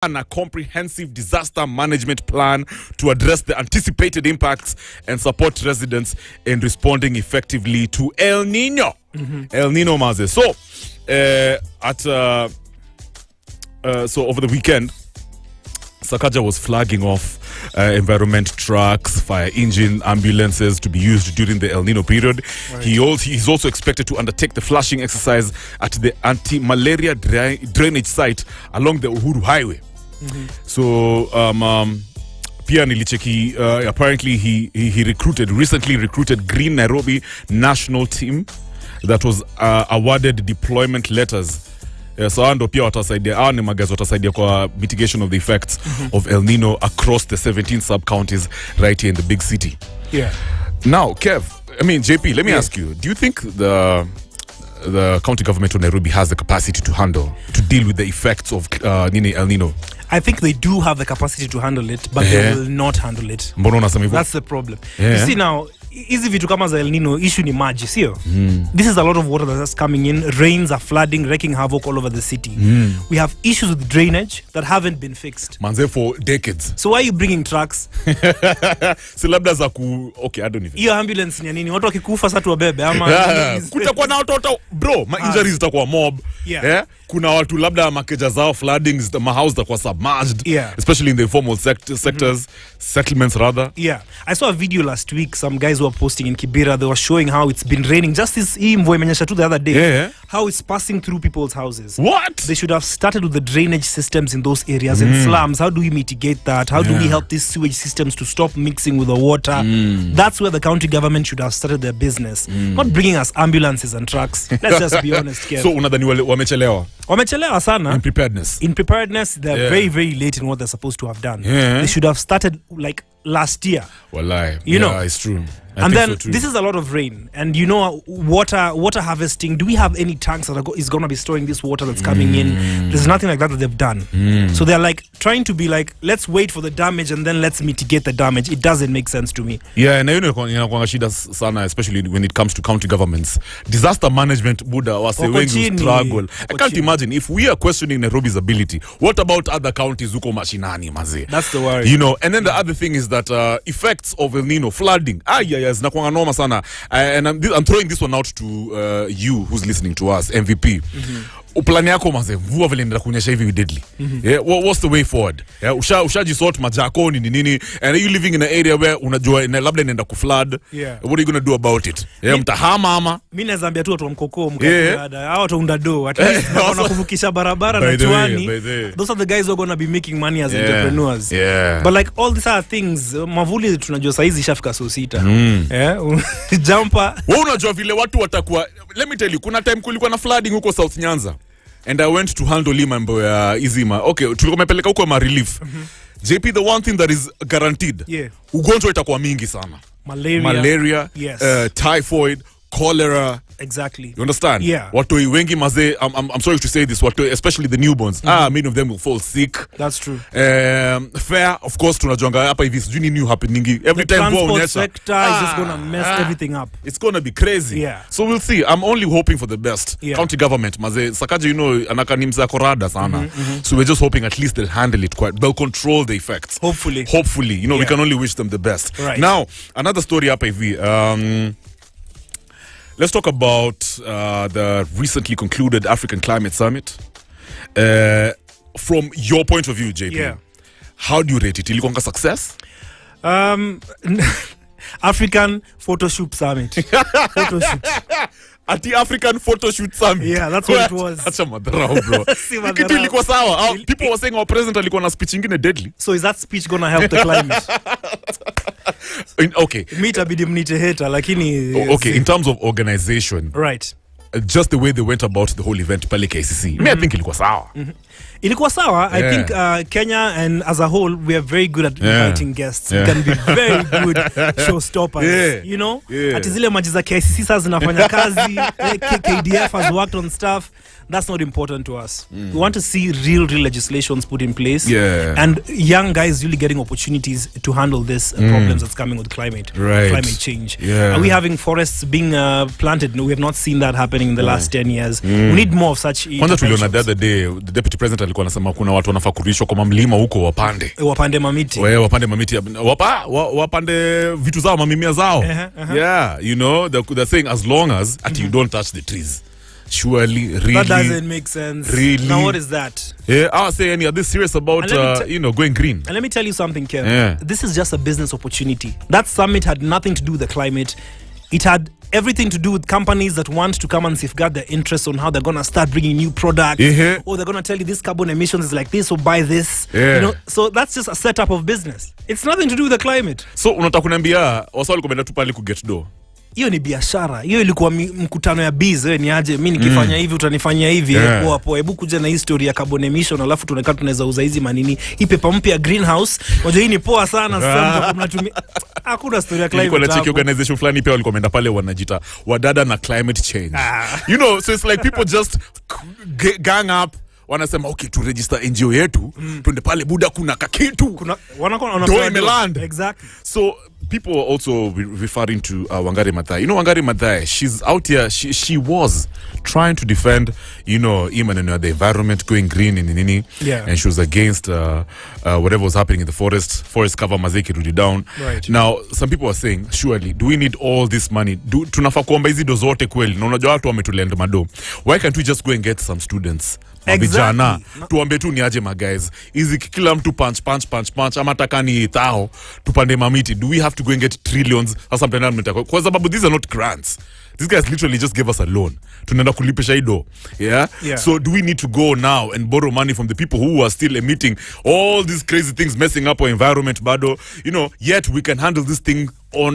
a comprehensive disaster management plan to address the anticipated impacts and support residents in responding effectively to El Nino. El Nino Maze. So, so over the weekend, Sakaja was flagging off environment trucks, fire engine, ambulances to be used during the El Nino period. Right. He's also expected to undertake the flushing exercise at the anti-malaria drainage site along the Uhuru Highway. So, Pia nilicheki, apparently he recently recruited Green Nairobi national team that was awarded deployment letters. So ando pia watasaidia ni magazi watasaidia kwa mitigation of the effects of El Nino across the 17 sub-counties right here in the big city. Yeah. Now, Kev, I mean, JP, let me ask you, do you think the county government of Nairobi has the capacity to deal with the effects of El Nino? I think they do have the capacity to handle it, but they will not handle it. That's the problem. You see now, easy vitu kama za El Nino, issue ni maji, sio? This is a lot of water that's coming in. Rains are flooding, wreaking havoc all over the city. We have issues with drainage that haven't been fixed. Manze for decades. So why are you bringing trucks? Si labda za ku... Okay, I don't even... Iyo ambulance ni nini? Watu wakikufa sasa tuwabebe ama... Kutakuwa na watu... Bro, injuries zitakuwa mob. Yeah. Kuna watu labda makeja zao flooding, mahouse zitakuwa submerged. Yeah. Especially in the informal sectors, settlements rather. Yeah. I saw a video last week, some guys were posting in Kibera, they were showing how it's been raining. Just this mvua imenyesha tu the other day. Yeah. How it's passing through people's houses. What? They should have started with the drainage systems in those areas and slums. How do we mitigate that? How do we help these sewage systems to stop mixing with the water? That's where the county government should have started their business. Not bringing us ambulances and trucks. Let's just be honest, Kev. So unadhani wamechelewa? Wamechelewa sana. In preparedness. In preparedness, they're very, very late in what they're supposed to have done. Yeah. They should have started like last year. Wallahi. You know, it's true. And then this is a lot of rain, and you know, water harvesting. Do we have any tanks that is going to be storing this water that's coming in? There's nothing like that they've done. So they're like trying to be like, let's wait for the damage and then let's mitigate the damage. It doesn't make sense to me. Yeah, and inakuwa shida sana, especially when it comes to county governments. Disaster management, Buddha, wase wengi struggle. I can't imagine if we are questioning Nairobi's ability. What about other counties huko mashinani, maze? That's the worry. You know, and then the other thing is that effects of El Nino, flooding. Zinakuwa noma sana. And I'm throwing this one out to you who's listening to us, MVP. Uplani yako maze, mvua vile nenda kunyesha hivi deadly. What's the way forward? Ushajisort majakoni ni nini? And are you living in an area where unajua labda inaenda kuflood? What are you going to do about it? Mtahama ama? Mimi naweza ambia tu watu wa mkoko mkada. Hao watu undado. At least wana kuvukisha barabara na tuani. Those are the guys who are going to be making money as entrepreneurs. But like all these other things, mavuli tunajua saizi ishafika saa 6. Jumper. Wewe unajua vile watu watakuwa, let me tell you, kuna time kulikuwa na flooding huko South Nyanza. And I went to handle mambo ya Izima. Okay, tulikuwa tumepeleka huko ma relief. JP, the one thing that is guaranteed. Ugonjwa itakuwa mingi sana. Malaria, typhoid, cholera. Exactly. You understand? Yeah. Watoi wengi maze, I'm sorry to say this, especially the newborns. Many of them will fall sick. That's true. Fair, of course, tunajonga hapa hivi sijui new happening. Every the time transport sector is just going to mess everything up. It's going to be crazy. Yeah. So we'll see. I'm only hoping for the best. County government, maze, Sakaja, you know, anakanimza korada sana. So we're just hoping at least they'll handle it quite. They'll control the effects. Hopefully. You know, we can only wish them the best. Right. Now, another story hapa hivi. Let's talk about the recently concluded African Climate Summit. From your point of view, JP, how do you rate it? Ilikuwa success? African Photoshoot Summit. Photoshoot. At the African Photoshoot Summit. Yeah, that's what it was. That's a madarau, bro. Kitu ilikuwa sawa. People were saying our president alikuwa na speech ingine deadly. So is that speech going to help the climate? Okay. Itabidi mnite hater lakini okay, in terms of organization. Right. Just the way they went about the whole event pale KCC. I think ilikuwa sawa. Ilikuwa sawa. I think Kenya and as a whole we are very good at inviting guests. We can be very good showstoppers. You know? Ati zile maji za KCC sasa zinafanya kazi. KDF has worked on stuff. That's not important to us. We want to see real legislations put in place. And young guys really getting opportunities to handle this problems that's coming with climate change. Are we having forests being planted? No, we have not seen that happening in the last 10 years. We need more of such interventions. The other day, the deputy president alikuwa anasema kuna watu wanafakurishwa kwa mlima huko wapande mamiti. Wapande mamiti. Wapande vitu zao, mamimia zao. Yeah, you know, they're saying as long as you don't touch the trees. Surely, really. That doesn't make sense. Really? Now what is that? Yeah, I was saying, are they serious about going green? And let me tell you something, Kev. Yeah. This is just a business opportunity. That summit had nothing to do with the climate. It had everything to do with companies that want to come and safeguard their interests on how they're gonna start bringing new products, or they're gonna tell you this carbon emissions is like this, so buy this. You know, so that's just a setup of business. It's nothing to do with the climate. So unataka kuniambia wasawali komenda tu pale ku get do. Hiyo ni biashara. Hiyo ilikuwa mkutano ya biz. Wewe ni aje, mimi nikifanya hivi utanifanyia hivi. Hapo hebu kuja na history ya carbon emission, alafu tunaweza uza hizi manini. Hii paper mpya greenhouse. Unajua hii ni poa sana sasa mnatumia. Hakuna story ya climate. Kuna check organization fulani pia walikomenda pale wanajita wadada na climate change. You know, so it's like people just gang up. Wanasema okay, tu register NGO yetu, tuende pale buda kuna kakitu. Wanakuwa exactly. So people are also referring to Wangari Maathai. You know Wangari Maathai, she's out here, she was trying to defend, you know, even the environment, going green in nini. Yeah. And she was against whatever was happening in the forest cover mazeki rudi down. Right. Now some people are saying, surely do we need all this money? Tunafaa kuomba hizi dozote kweli? Na unajua watu wametulenda mado. Why can't we just go and get some students? Vijana tuambe tu ni aje guys, hizi kila mtu punch ama takani tao tupande mamiti. Do we have to go and get trillions or something? Kwa sababu these are not grants. These guys literally just gave us a loan. Tunaenda kulipisha ido. Yeah? So do we need to go now and borrow money from the people who are still emitting all these crazy things, messing up our environment bado? You know, yet we can handle this thing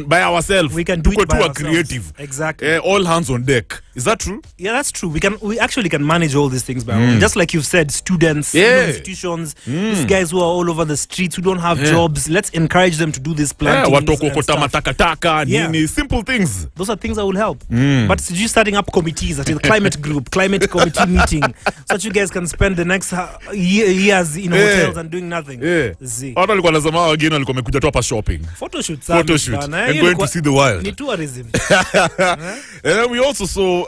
by ourselves. We can do it by ourselves. Creative. Exactly. All hands on deck. Is that true? Yeah, that's true. We actually can manage all these things by our own. Just like you've said, students, institutions, these guys who are all over the streets who don't have jobs. Let's encourage them to do this planting. Simple things. Those are things that will help. But just starting up committees, that is climate group, climate committee meeting, so that you guys can spend the next years in hotels and doing nothing. Watu walikuwa lazima wageni walikuwa wamekuja tu hapa shopping. Photoshoot. And going to see the wild. Ni tourism. And then we also saw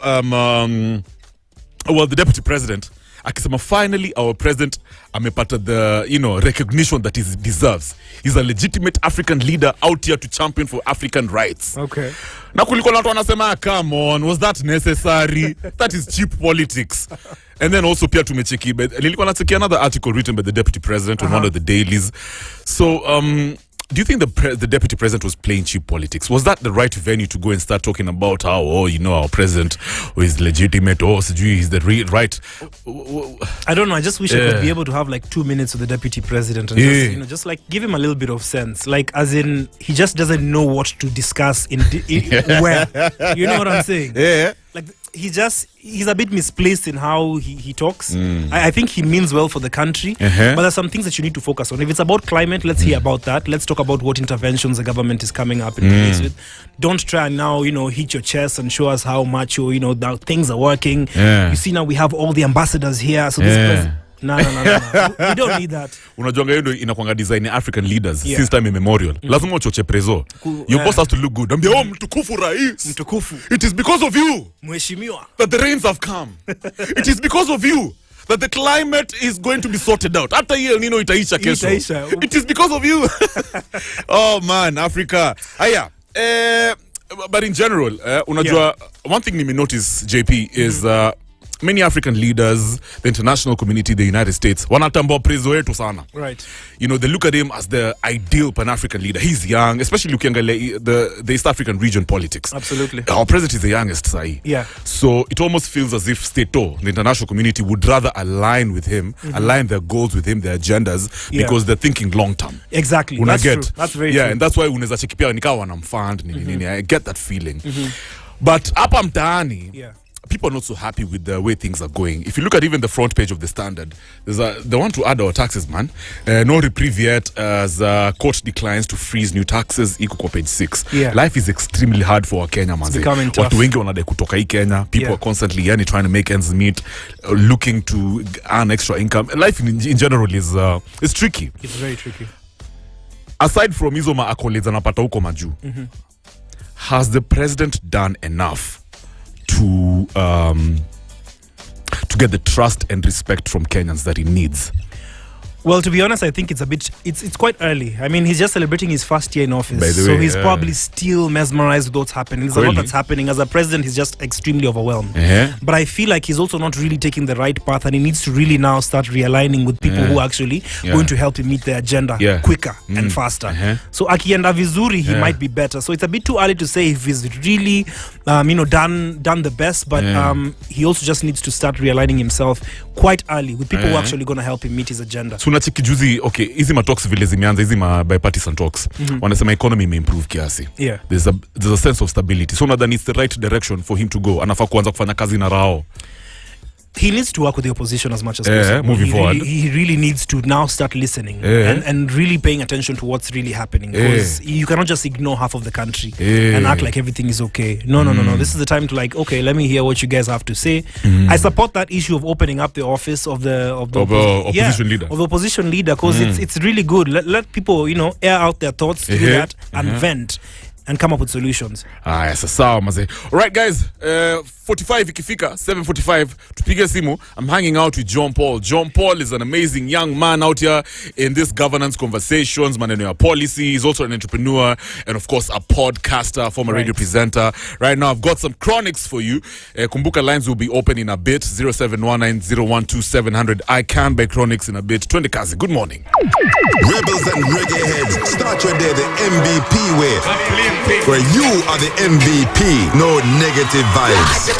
the deputy president akisema finally our president amepata the recognition that he deserves. He's a legitimate African leader out here to champion for African rights. Okay. Na kulikuwa na watu wanasema come on, was that necessary? That is cheap politics. And then also pia tumecheki nilikuwa nacheki another article written by the deputy president on one of the dailies. So do you think the deputy president was playing cheap politics? Was that the right venue to go and start talking about how, our president is legitimate, he's the right? I don't know. I just wish I could be able to have like 2 minutes with the deputy president and just like give him a little bit of sense. Like as in, he just doesn't know what to discuss where. You know what I'm saying? Yeah. Like he's a bit misplaced in how he talks. I think he means well for the country, but there's some things that you need to focus on. If it's about climate, let's hear about that. Let's talk about what interventions the government is coming up in place with. Don't try and now, hit your chest and show us how much, that things are working. You see now we have all the ambassadors here. So this No. We don't need that. Unajuanga hiyo inakuanga design African leaders since time immemorial. Lazima uchoche prezo. Your boss has to look good. Ambia mtukufu rais. Mtukufu. It is because of you. Mheshimiwa. That the rains have come. It is because of you that the climate is going to be sorted out. Hata hiyo nino itaisha kesho. It is because of you. Oh man, Africa. Aya. But in general, unajua one thing nime notice JP is many African leaders, the international community, the United States, wanatambua prezo yetu sana. Right. They look at him as the ideal Pan-African leader. He's young, especially looking at the East African region politics. Absolutely. Our president is the youngest, Sai. Yeah. So it almost feels as if Stato, the international community, would rather align with him, align their goals with him, their agendas, because they're thinking long term. Exactly. That's true. That's very true. Yeah, and that's why unaweza cheki pia nikawa wanamfund nini. I get that feeling. But hapa mtaani, people are not so happy with the way things are going. If you look at even the front page of the Standard, they want to add our taxes, man. No reprieve yet as court declines to freeze new taxes. Iko kwa page 6. Yeah. Life is extremely hard for our Kenya, man. It's becoming tough. Watu wengi wanadai kutoka hii Kenya. People are constantly trying to make ends meet, looking to earn extra income. Life in general is tricky. It's very tricky. Aside from hizo accolades anapata huko majuu, has the president done enough to to get the trust and respect from Kenyans that he needs? Well, to be honest, I think it's quite early. I mean, he's just celebrating his first year in office. By the so way, he's probably still mesmerized with what's happening. There's a lot that's happening. As a president, he's just extremely overwhelmed. But I feel like he's also not really taking the right path, and he needs to really now start realigning with people who are actually going to help him meet the agenda quicker and faster. So akienda vizuri, he might be better. So it's a bit too early to say if he's really done the best, but he also just needs to start realigning himself quite early with people who are actually going to help him meet his agenda. So unacheki juzi, okay, hizi talks vile zimeanza, hizi bipartisan talks, wanasema economy improve kiasi. There's a sense of stability. So nadhani it's the right direction for him to go. Anafaa kuanza kufanya kazi na rao. He needs to work with the opposition as much as possible. Moving forward. He really needs to now start listening and really paying attention to what's really happening. Because you cannot just ignore half of the country and act like everything is okay. No. This is the time to okay, let me hear what you guys have to say. I support that issue of opening up the office of the opposition leader. Of the opposition leader, because it's really good. Let people, air out their thoughts through that and vent and come up with solutions. Sawa maze. Alright guys, 45 ikifika 7:45 tupige simu. I'm hanging out with JohnPaul. JohnPaul is an amazing young man out here in this governance conversations, maneno ya policy. He's also an entrepreneur and of course a podcaster, former radio presenter. Right now I've got some chronics for you. Kumbuka lines will be open in a bit. 0719012700. I can buy chronics in a bit. Twende kazi. Good morning. Rebels and reggae heads, start your day the MVP way. Where you are the MVP, no negative vibes.